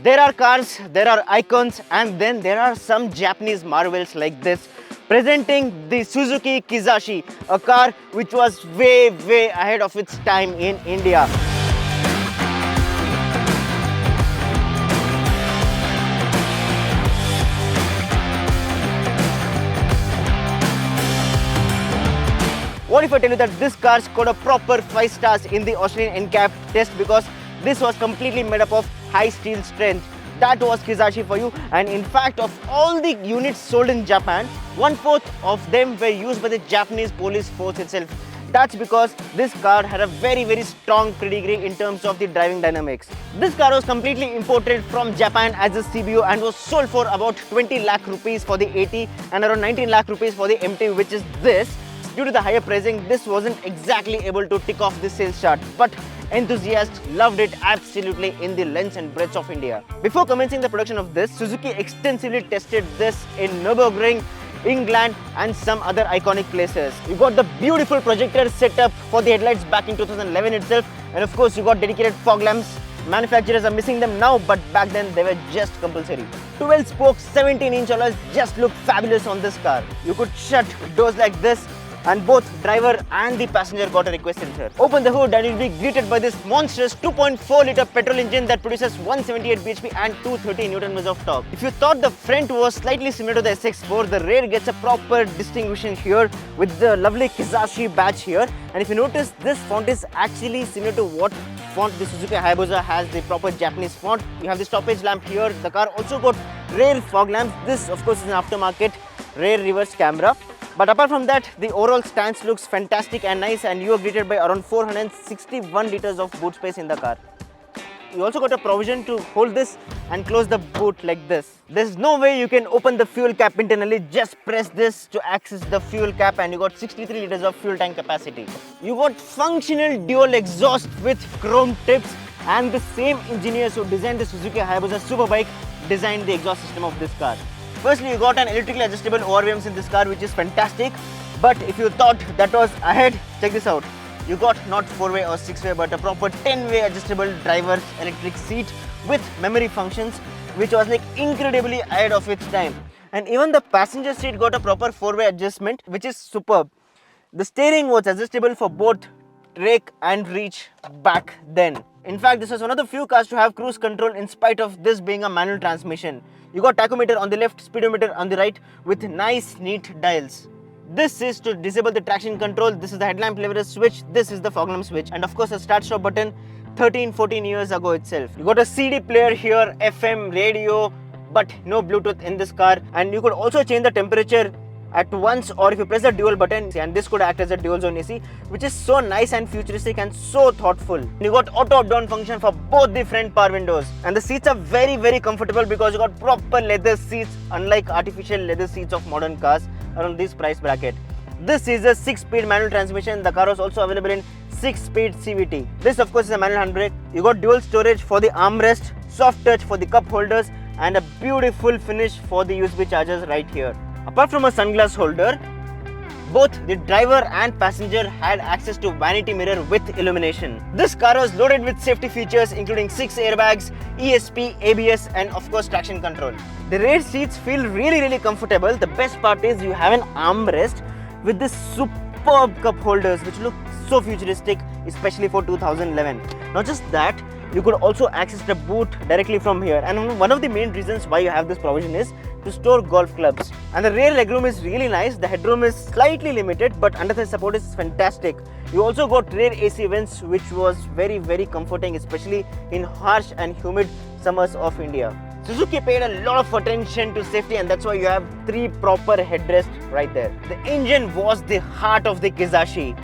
There are cars, there are icons, and then there are some Japanese marvels like this, presenting the Suzuki Kizashi, a car which was way ahead of its time in India. What if I tell you that this car scored a proper 5 stars in the Australian NCAP test, because this was completely made up of high steel strength. That was Kizashi for you. And in fact, of all the units sold in Japan, 1/4 of them were used by the Japanese police force itself. That's because this car had a very strong pedigree in terms of the driving dynamics. This car was completely imported from Japan as a CBO and was sold for about 20 lakh rupees for the AT and around 19 lakh rupees for the MT, which is this. Due to the higher pricing, this wasn't exactly able to tick off the sales chart, but enthusiasts loved it absolutely in the length and breadth of India. Before commencing the production of this, Suzuki extensively tested this in Nürburgring, England and some other iconic places. You got the beautiful projector setup for the headlights back in 2011 itself, and of course you got dedicated fog lamps. Manufacturers are missing them now, but back then they were just compulsory. 12-spoke 17-inch alloys just look fabulous on this car. You could shut doors like this, and both driver and the passenger got a request sensor. Open the hood and you'll be greeted by this monstrous 2.4-litre petrol engine that produces 178 bhp and 230 Nm of torque. If you thought the front was slightly similar to the SX4, the rear gets a proper distinction here with the lovely Kizashi badge here. And if you notice, this font is actually similar to what font the Suzuki Hayabusa has, the proper Japanese font. You have the stoppage lamp here. The car also got rear fog lamps. This of course is an aftermarket rear reverse camera. But apart from that, the overall stance looks fantastic and nice, and you are greeted by around 461 litres of boot space in the car. You also got a provision to hold this and close the boot like this. There's no way you can open the fuel cap internally. Just press this to access the fuel cap and you got 63 litres of fuel tank capacity. You got functional dual exhaust with chrome tips, and the same engineers who designed the Suzuki Hayabusa Superbike designed the exhaust system of this car. Firstly, you got an electrically adjustable ORVMs in this car, which is fantastic. But if you thought that was ahead, check this out. You got not 4-way or 6-way, but a proper 10-way adjustable driver's electric seat with memory functions, which was like incredibly ahead of its time. And even the passenger seat got a proper 4-way adjustment, which is superb. The steering was adjustable for both rake and reach back then. In fact, this was one of the few cars to have cruise control in spite of this being a manual transmission. You got tachometer on the left, speedometer on the right with nice neat dials. This is to disable the traction control. This is the headlamp lever switch. This is the fog lamp switch, and of course a start stop button 13-14 years ago itself. You got a CD player here, FM, radio, but no Bluetooth in this car. And you could also change the temperature at once, or if you press the dual button, and this could act as a dual zone AC, which is so nice and futuristic and so thoughtful. You got auto up down function for both the front power windows, and the seats are very comfortable because you got proper leather seats, unlike artificial leather seats of modern cars around this price bracket. This is a 6-speed manual transmission. The car was also available in 6-speed CVT. This of course is a manual handbrake. You got dual storage for the armrest, soft touch for the cup holders, and a beautiful finish for the USB chargers right here. Apart from a sunglass holder, both the driver and passenger had access to vanity mirror with illumination. This car was loaded with safety features including 6 airbags, ESP, ABS, and of course traction control. The rear seats feel really comfortable. The best part is you have an armrest with this superb cup holders which look so futuristic, especially for 2011. Not just that, you could also access the boot directly from here, and one of the main reasons why you have this provision is to store golf clubs. And the rear legroom is really nice. The headroom is slightly limited, but under the support is fantastic. You also got rear AC vents, which was very comforting, especially in harsh and humid summers of India. Suzuki paid a lot of attention to safety, and that's why you have 3 proper headrests right there. The engine was the heart of the Kizashi.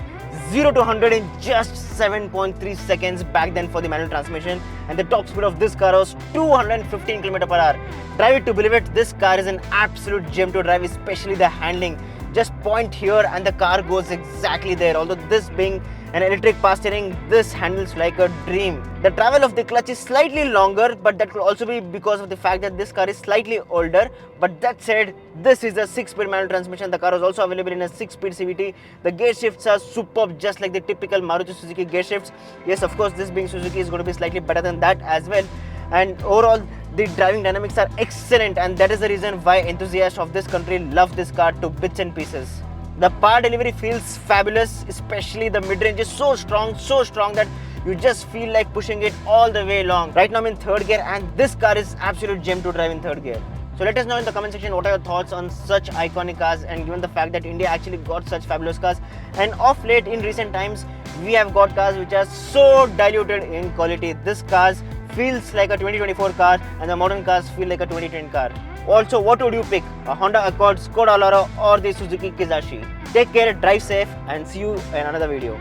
0 to 100 in just 7.3 seconds back then for the manual transmission, and the top speed of this car was 215 km/h. Drive it to believe it, this car is an absolute gem to drive, especially the handling. Just point here and the car goes exactly there. Although this being an electric power steering, this handles like a dream. The travel of the clutch is slightly longer, but that could also be because of the fact that this car is slightly older. But that said, this is a 6-speed manual transmission. The car is also available in a 6-speed CVT. The gear shifts are superb, just like the typical Maruti Suzuki gear shifts. Yes, of course, this being Suzuki is going to be slightly better than that as well. And overall, The driving dynamics are excellent, and that is the reason why enthusiasts of this country love this car to bits and pieces. The power delivery feels fabulous, especially the mid-range is so strong that you just feel like pushing it all the way along. Right now I'm in third gear, and this car is absolute gem to drive in third gear. So let us know in the comment section what are your thoughts on such iconic cars, and given the fact that India actually got such fabulous cars, and of late in recent times we have got cars which are so diluted in quality. This car feels like a 2024 car and the modern cars feel like a 2010 car. Also, what would you pick? A Honda Accord, Skoda Alara or the Suzuki Kizashi? Take care, drive safe, and see you in another video.